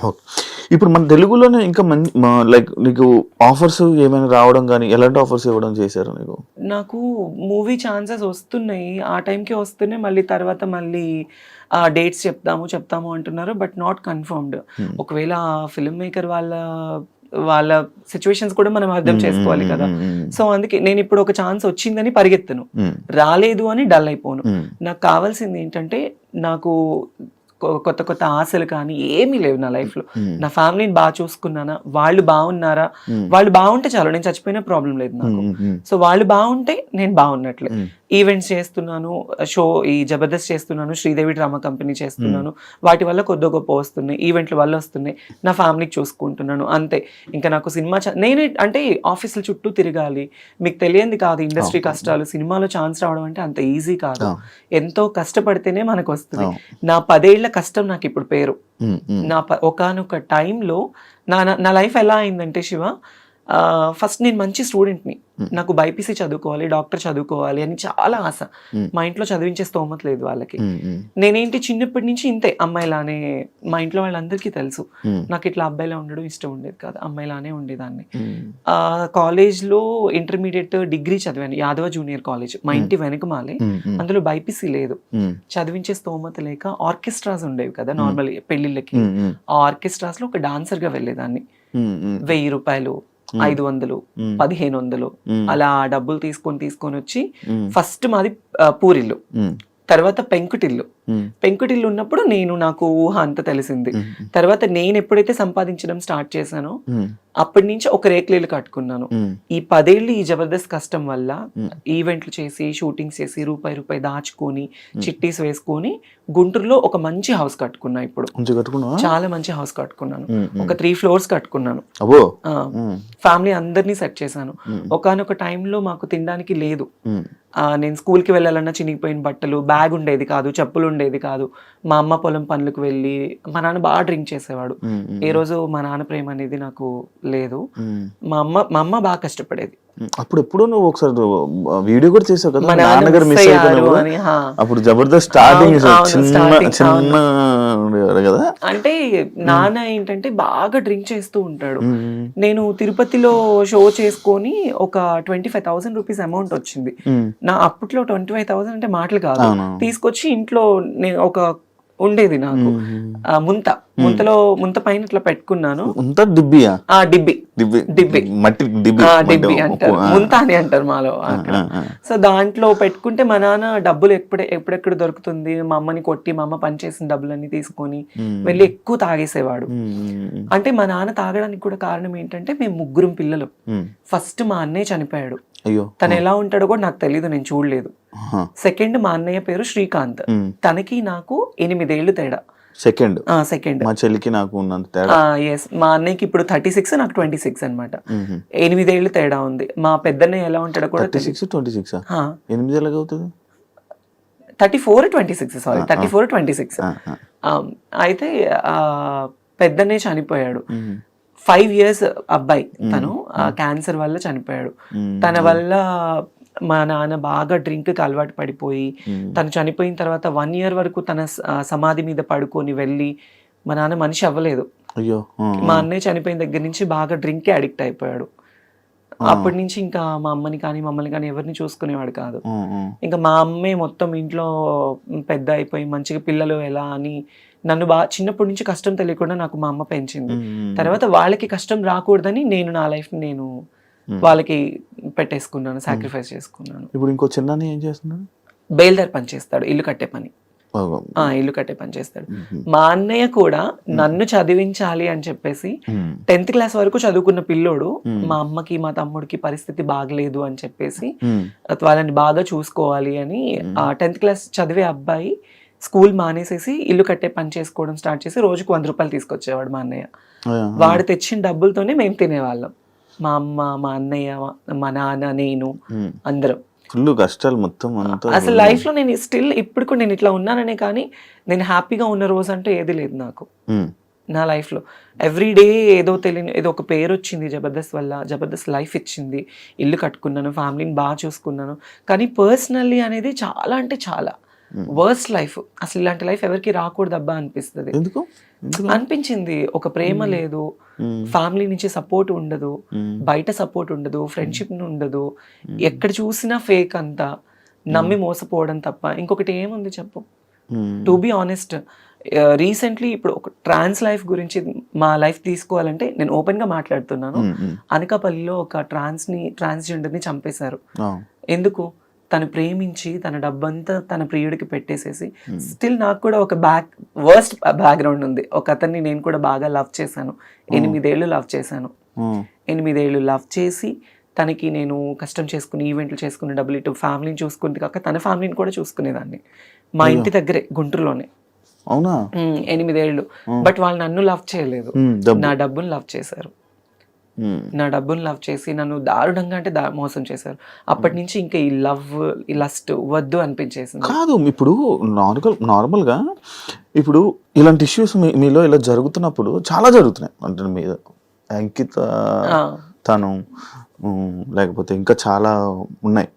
Okay. ఇప్పుడు మన తెలుగులోనే ఇంకా లైక్ నీకు ఆఫర్స్ ఏమైనా రావడం కానీ ఎలాంటి ఆఫర్స్ ఇవ్వడం చేశారు నీకు? నాకు మూవీ ఛాన్సెస్ వస్తున్నాయి. ఆ టైంకి వస్తున్నాయి. మళ్ళీ తర్వాత మళ్ళీ డేట్స్ చెప్తాము అంటున్నారు. But not confirmed. ఒకవేళ ఫిల్మ్ మేకర్ వాళ్ళ సిచ్యువేషన్స్ కూడా మనం అర్థం చేసుకోవాలి కదా. సో అందుకే నేను ఇప్పుడు ఒక ఛాన్స్ వచ్చిందని పరిగెత్తను, రాలేదు అని డల్ అయిపోను. నాకు కావాల్సింది ఏంటంటే, నాకు కొత్త కొత్త ఆశలు కానీ ఏమీ లేవు నా లైఫ్లో. నా ఫ్యామిలీని బాగా చూసుకున్నానా, వాళ్ళు బాగున్నారా, వాళ్ళు బాగుంటే చాలు, నేను చచ్చిపోయినా ప్రాబ్లం లేదు నాకు. సో వాళ్ళు బాగుంటే నేను బాగున్నట్లే. ఈవెంట్స్ చేస్తున్నాను, ఈ జబర్దస్త్ చేస్తున్నాను, శ్రీదేవి డ్రామా కంపెనీ చేస్తున్నాను, వాటి వల్ల కొద్ది గొప్ప వస్తున్నాయి, ఈవెంట్ల వల్ల వస్తున్నాయి, నా ఫ్యామిలీకి చూసుకుంటున్నాను అంతే. ఇంకా నాకు సినిమా నేనే అంటే ఆఫీసుల చుట్టూ తిరగాలి, మీకు తెలియంది కాదు ఇండస్ట్రీ కష్టాలు. సినిమాలో ఛాన్స్ రావడం అంటే అంత ఈజీ కాదు, ఎంతో కష్టపడితేనే మనకు వస్తుంది. నా 10 ఏళ్ల కష్టం నాకు ఇప్పుడు పేరు. నా ఒకానొక టైంలో నా లైఫ్ ఎలా అయిందంటే శివ, ఫస్ట్ నేను మంచి స్టూడెంట్ని, నాకు బైపీసీ చదువుకోవాలి, డాక్టర్ చదువుకోవాలి అని చాలా ఆశ. మా ఇంట్లో చదివించే స్తోమత లేదు వాళ్ళకి. నేనేంటి చిన్నప్పటి నుంచి ఇంతే, అమ్మాయిలానే. మా ఇంట్లో వాళ్ళందరికీ తెలుసు నాకు ఇట్లా అబ్బాయిలా ఉండడం ఇష్టం ఉండేది కాదు, అమ్మాయిలానే ఉండేదాన్ని. కాలేజ్లో ఇంటర్మీడియట్ డిగ్రీ చదివాను యాదవ జూనియర్ కాలేజ్, మా ఇంటి వెనకమాలే. అందులో బైపీసీ లేదు, చదివించే స్తోమత లేక ఆర్కెస్ట్రాస్ ఉండేవి కదా నార్మల్ పెళ్లిళ్ళకి. ఆ ఆర్కెస్ట్రాస్ లో ఒక డాన్సర్ గా వెళ్ళేదాన్ని. 1000 రూపాయలు, 500, 1500 అలా డబ్బులు తీసుకొని వచ్చి, ఫస్ట్ మాది పూరిల్లు, తర్వాత పెంకుటిల్లు ఉన్నప్పుడు నాకు ఊహ అంత తెలిసింది. తర్వాత నేను ఎప్పుడైతే సంపాదించడం స్టార్ట్ చేశానో అప్పటి నుంచి ఒక రేకులేలు కట్టుకున్నాను. ఈ 10 ఏళ్ళు ఈ జబర్దస్త్ కష్టం వల్ల ఈవెంట్లు చేసి, షూటింగ్స్ చేసి, రూపాయి దాచుకొని, చిట్టీస్ వేసుకొని గుంటూరులో ఒక మంచి హౌస్ కట్టుకున్నా. ఇప్పుడు చాలా మంచి హౌస్ కట్టుకున్నాను, ఒక 3 floors కట్టుకున్నాను. ఫ్యామిలీ అందరినీ సెట్ చేశాను. ఒకానొక టైంలో మాకు తినడానికి లేదు. నేను స్కూల్కి వెళ్ళాలన్నా చినిగిపోయిన బట్టలు, బ్యాగ్ ఉండేది కాదు, చెప్పులు ఉండేది కాదు. మా అమ్మ పొలం పనులకు వెళ్ళి, మా నాన్న బాగా డ్రింక్ చేసేవాడు. ఏ రోజు మా నాన్న ప్రేమ అనేది నాకు లేదు. మా అమ్మ బాగా కష్టపడేది. అప్పుడు ఎప్పుడు నువ్వు ఒకసారి వీడియో కూడా చేసావు కదా, నాన్నగారు మిస్ అయిపోయినారు. అప్పుడు జబర్దస్త్ స్టార్టింగ్ కదా. అంటే నాన్న ఏంటంటే బాగా డ్రింక్ చేస్తూ ఉంటాడు. నేను తిరుపతిలో షో చేసుకొని ఒక 25,000 రూపీస్ అమౌంట్ వచ్చింది. నా అప్పట్లో 25,000 అంటే మాటలు కాదు. తీసుకొచ్చి ఇంట్లో నేను ఒక ఉండేది నాకు ముంత పైన ఇట్లా పెట్టుకున్నాను. డిబ్బి అంటారు, ముంత అని అంటారు మాలో అక్కడ. సో దాంట్లో పెట్టుకుంటే మా నాన్న డబ్బులు ఎప్పుడెక్కడ దొరుకుతుంది, మా అమ్మని కొట్టి, మా అమ్మ పనిచేసిన డబ్బులన్నీ తీసుకొని వెళ్ళి ఎక్కువ తాగేసేవాడు. అంటే మా నాన్న తాగడానికి కూడా కారణం ఏంటంటే, మేము 3 పిల్లలు. ఫస్ట్ మా అన్నయ్య చనిపోయాడు. తను ఎలా ఉంటాడో కూడా నాకు తెలీదు, నేను చూడలేదు. సెకండ్ మా అన్నయ్య పేరు శ్రీకాంత్, తనకి నాకు 8 ఏళ్ళు తేడా. సెకండ్ మా చెల్లికి నాకు ఉన్నంత తేడా. మా అన్నయ్యకి ఇప్పుడు 36, నాకు 26 అనమాట. 8 ఏళ్ళు తేడా ఉంది. మా పెద్దన్నయ్య ఎలా ఉంటాడో కూడా 26 8 ఎలాగ అవుతుంది? 34, 26 సారీ 34, 26. అయితే పెద్దన్నయ్య చనిపోయాడు. 5 years అబ్బాయి, తను క్యాన్సర్ వల్ల చనిపోయాడు. తన వల్ల మా నాన్న బాగా డ్రింక్కి అలవాటు పడిపోయి, తను చనిపోయిన తర్వాత 1 year వరకు తన సమాధి మీద పడుకొని వెళ్ళి, మా నాన్న మనిషి అవ్వలేదు. మా అన్నయ్య చనిపోయిన దగ్గర నుంచి బాగా డ్రింక్కి అడిక్ట్ అయిపోయాడు. అప్పటి నుంచి ఇంకా మా అమ్మని కానీ మమ్మల్ని కానీ ఎవరిని చూసుకునేవాడు కాదు. ఇంకా మా అమ్మే మొత్తం ఇంట్లో పెద్ద అయిపోయి, మంచిగా పిల్లలు ఎలా అని నన్ను బాగా చిన్నప్పటి నుంచి కష్టం తెలియకుండా నాకు మా అమ్మ పెంచింది. తర్వాత వాళ్ళకి కష్టం రాకూడదని నేను నా లైఫ్ నేను వాళ్ళకి పెట్టేసుకున్నాను, సాక్రిఫైస్ చేసుకున్నాను. ఇప్పుడు ఇంకో చిన్న ఏం చేస్తున్నాడు? బేల్దార్ పని చేస్తాడు, ఇల్లు కట్టే పని చేస్తాడు. మా అన్నయ్య కూడా నన్ను చదివించాలి అని చెప్పేసి 10th class వరకు చదువుకున్న పిల్లోడు, మా అమ్మకి మా తమ్ముడికి పరిస్థితి బాగలేదు అని చెప్పేసి వాళ్ళని బాగా చూసుకోవాలి అని 10th class చదివే అబ్బాయి స్కూల్ మానేసేసి ఇల్లు కట్టే పని చేసుకోవడం స్టార్ట్ చేసి రోజుకు 100 రూపాయలు తీసుకొచ్చేవాడు మా అన్నయ్య. వాడు తెచ్చిన డబ్బులతోనే మేము తినేవాళ్ళం, మా అమ్మ, మా అన్నయ్య, మా నాన్న, నేను, అందరం. ఫుల్ కష్టాలు మొత్తం. అసలు లైఫ్ లో నేను స్టిల్ ఇప్పుడు కూడా నేను ఇట్లా ఉన్నాననే కానీ, నేను హ్యాపీగా ఉన్న రోజు అంటే ఏది లేదు నాకు నా లైఫ్ లో. ఎవ్రీడే ఏదో తెలియని ఏదో ఒక పేరు వచ్చింది జబర్దస్త్ వల్ల, జబర్దస్త్ లైఫ్ ఇచ్చింది, ఇల్లు కట్టుకున్నాను, ఫ్యామిలీని బాగా చూసుకున్నాను. కానీ పర్సనల్లీ అనేది చాలా అంటే చాలా వర్స్ట్ లైఫ్. అసలు ఇలాంటి లైఫ్ ఎవరికి రాకూడదు అబ్బా అనిపిస్తుంది. ఎందుకు అనిపించింది. ఒక ప్రేమ లేదు, ఫ్యామిలీ నుంచి సపోర్ట్ ఉండదు, బయట సపోర్ట్ ఉండదు, ఫ్రెండ్షిప్ ఉండదు, ఎక్కడ చూసినా ఫేక్ అంతా, నమ్మి మోసపోవడం తప్ప ఇంకొకటి ఏముంది చెప్పు. టు బి ఆనెస్ట్, రీసెంట్లీ ఇప్పుడు ఒక ట్రాన్స్ లైఫ్ గురించి మా లైఫ్ తీసుకోవాలంటే నేను ఓపెన్ గా మాట్లాడుతున్నాను. అనకాపల్లిలో ఒక ట్రాన్స్జెండర్ని చంపేశారు. ఎందుకు? తను ప్రేమించి తన డబ్బంతా తన ప్రియుడికి పెట్టేసేసి. స్టిల్ నాకు కూడా ఒక వర్స్ట్ బ్యాక్గ్రౌండ్ ఉంది. ఒక అతన్ని నేను కూడా బాగా లవ్ చేశాను. 8 ఏళ్ళు లవ్ చేశాను. 8 ఏళ్ళు లవ్ చేసి తనకి నేను కష్టం చేసుకుని ఈవెంట్లు చేసుకుని డబ్బులు ఇటు ఫ్యామిలీని చూసుకుంది కాక తన ఫ్యామిలీని కూడా చూసుకునేదాన్ని. మా ఇంటి దగ్గరే గుంటూరులోనే. అవునా? 8 ఏళ్ళు. బట్ వాళ్ళు నన్ను లవ్ చేయలేదు, నా డబ్బును లవ్ చేశారు. నా డబ్బును లవ్ చేసి నన్ను దారుణంగా అంటే మోసం చేశారు. అప్పటి నుంచి ఇంకా ఈ లవ్, ఈ లస్ట్ వద్దు అనిపించేసింది. కాదు, ఇప్పుడు నార్మల్గా ఇప్పుడు ఇలాంటి ఇష్యూస్ మీలో ఇలా జరుగుతున్నప్పుడు చాలా జరుగుతున్నాయి అంటే మీద అంకిత తను లేకపోతే ఇంకా చాలా ఉన్నాయి.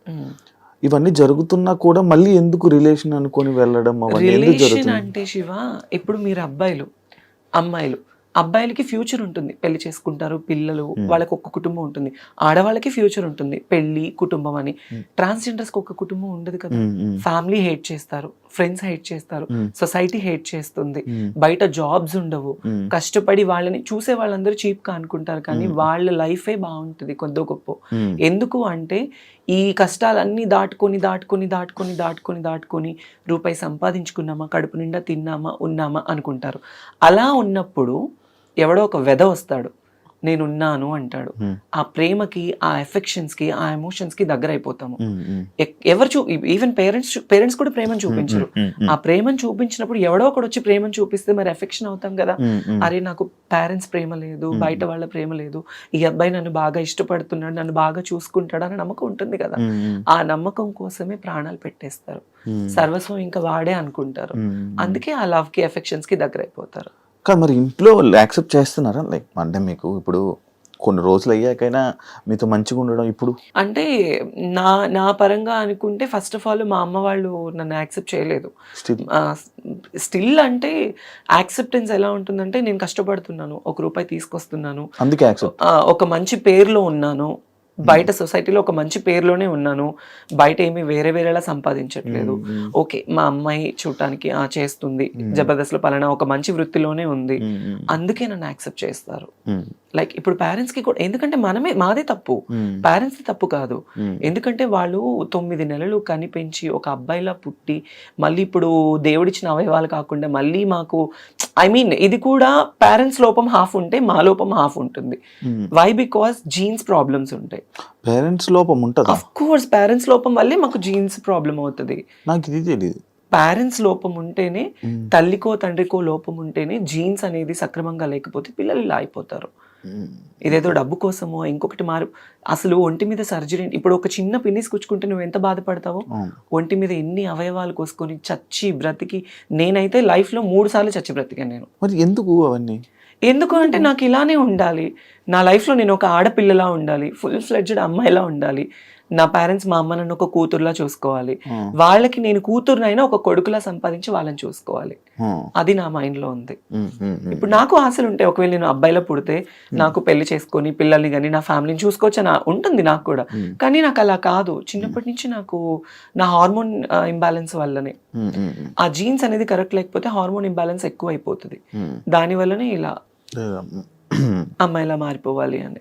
ఇవన్నీ జరుగుతున్నా కూడా మళ్ళీ ఎందుకు రిలేషన్ అనుకొని వెళ్ళడం? రిలేషన్ అంటే శివ, ఇప్పుడు మీరు అబ్బాయిలు అమ్మాయిలు, అబ్బాయిలకి ఫ్యూచర్ ఉంటుంది, పెళ్లి చేసుకుంటారు, పిల్లలు, వాళ్ళకి ఒక కుటుంబం ఉంటుంది. ఆడవాళ్ళకి ఫ్యూచర్ ఉంటుంది, పెళ్లి, కుటుంబం అని. ట్రాన్స్జెండర్స్ కి ఒక కుటుంబం ఉండదు కదా. ఫ్యామిలీ హేట్ చేస్తారు, ఫ్రెండ్స్ హేట్ చేస్తారు, సొసైటీ హేట్ చేస్తుంది, బయట జాబ్స్ ఉండవు, కష్టపడి వాళ్ళని చూసే వాళ్ళందరూ చీప్ గా అనుకుంటారు, కానీ వాళ్ళ లైఫే బాగుంటుంది కొద్దో గొప్ప. ఎందుకు అంటే ఈ కష్టాలన్నీ దాటుకొని రూపాయి సంపాదించుకున్నామా, కడుపు నిండా తిన్నామా, ఉన్నామా అనుకుంటారు. అలా ఉన్నప్పుడు ఎవడో ఒక వెధ వస్తాడు, నేనున్నాను అంటాడు. ఆ ప్రేమకి, ఆ ఎఫెక్షన్స్ కి, ఆ ఎమోషన్స్ కి దగ్గర అయిపోతాము. ఎవరు ఈవెన్ పేరెంట్స్ కూడా ప్రేమను చూపించరు. ఆ ప్రేమను చూపించినప్పుడు ఎవడో ఒకడు వచ్చి ప్రేమను చూపిస్తే మరి ఎఫెక్షన్ అవుతాం కదా. అరే నాకు పేరెంట్స్ ప్రేమ లేదు, బయట వాళ్ళ ప్రేమ లేదు, ఈ అబ్బాయి నన్ను బాగా ఇష్టపడుతున్నాడు, నన్ను బాగా చూసుకుంటాడు అని నమ్మకం ఉంటుంది కదా. ఆ నమ్మకం కోసమే ప్రాణాలు పెట్టేస్తారు, సర్వస్వం ఇంకా వాడే అనుకుంటారు. అందుకే ఆ లవ్ కి, ఎఫెక్షన్స్ కి దగ్గర అయిపోతారు. కానీ మరి ఇంట్లో వాళ్ళు యాక్సెప్ట్ చేస్తున్నారా? లైక్ అంటే మీకు ఇప్పుడు కొన్ని రోజులు అయ్యాకైనా మీతో మంచిగా ఉండడం ఇప్పుడు అంటే నా పరంగా అనుకుంటే ఫస్ట్ ఆఫ్ ఆల్ మా అమ్మ వాళ్ళు నన్ను యాక్సెప్ట్ చేయలేదు. స్టిల్ అంటే యాక్సెప్టెన్స్ ఎలా ఉంటుందంటే నేను కష్టపడుతున్నాను, ₹1 తీసుకొస్తున్నాను, అందుకే ఒక మంచి పేరులో ఉన్నాను, బయట సొసైటీలో ఒక మంచి పేరులోనే ఉన్నాను, బయట ఏమి వేరేలా సంపాదించట్లేదు. ఓకే, మా అమ్మాయి చూడటానికి చేస్తుంది, జబర్దస్త్ లో పలానా ఒక మంచి వృత్తిలోనే ఉంది, అందుకే నన్ను యాక్సెప్ట్ చేస్తారు. లైక్ ఇప్పుడు పేరెంట్స్ కి కూడా, ఎందుకంటే మాదే తప్పు, పేరెంట్స్ తప్పు కాదు. ఎందుకంటే వాళ్ళు 9 నెలలు కనిపెంచి ఒక అబ్బాయిలా పుట్టి మళ్ళీ ఇప్పుడు దేవుడిచ్చిన అవయవాలు కాకుండా మళ్ళీ మాకు ఇది కూడా పేరెంట్స్ లోపం హాఫ్ ఉంటే మా లోపం హాఫ్ ఉంటుంది. వై? బికాస్ జీన్స్ ప్రాబ్లమ్స్ ఉంటాయి. పేరెంట్స్ లోపం ఉంటుంది. ఆఫ్ కోర్స్ పేరెంట్స్ లోపం వల్లే మాకు జీన్స్ ప్రాబ్లం అవుతుంది. నాకు ఇది తెలియదు. పేరెంట్స్ లోపం ఉంటేనే, తల్లికో తండ్రికో లోపం ఉంటేనే జీన్స్ అనేది సక్రమంగా లేకపోతే పిల్లలు ఇలా అయిపోతారు. ఇదేదో డబ్బు కోసమో ఇంకొకటి అసలు ఒంటి మీద సర్జరీ, ఇప్పుడు ఒక చిన్న పిన్నిస్ కుచ్చుకుంటే నువ్వు ఎంత బాధపడతావో, ఒంటి మీద ఎన్ని అవయవాలు కోసుకొని చచ్చి బ్రతికి, నేనైతే లైఫ్ లో 3 సార్లు చచ్చి బ్రతికాను నేను. మరి ఎందుకు అవన్నీ? ఎందుకు అంటే నాకు ఇలానే ఉండాలి, నా లైఫ్లో నేను ఒక ఆడపిల్లలా ఉండాలి, ఫుల్ ఫ్లెడ్జ్డ్ అమ్మాయిలా ఉండాలి, నా పేరెంట్స్ మా అమ్మ నన్ను ఒక కూతురులా చూసుకోవాలి, వాళ్ళకి నేను కూతురునైనా ఒక కొడుకులా సంపాదించి వాళ్ళని చూసుకోవాలి, అది నా మైండ్ లో ఉంది. ఇప్పుడు నాకు ఆశలు ఉంటాయి, ఒకవేళ నేను అబ్బాయిలా పుడితే నాకు పెళ్లి చేసుకొని పిల్లల్ని కానీ నా ఫ్యామిలీని చూసుకోవచ్చు అని ఉంటుంది నాకు కూడా. కానీ నాకు అలా కాదు, చిన్నప్పటి నుంచి నాకు నా హార్మోన్ ఇంబ్యాలెన్స్ వల్లనే, ఆ జీన్స్ అనేది కరెక్ట్ లేకపోతే హార్మోన్ ఇంబ్యాలెన్స్ ఎక్కువ అయిపోతుంది, దాని వల్లనే ఇలా అమ్మాయిలా మారిపోవాలి అని.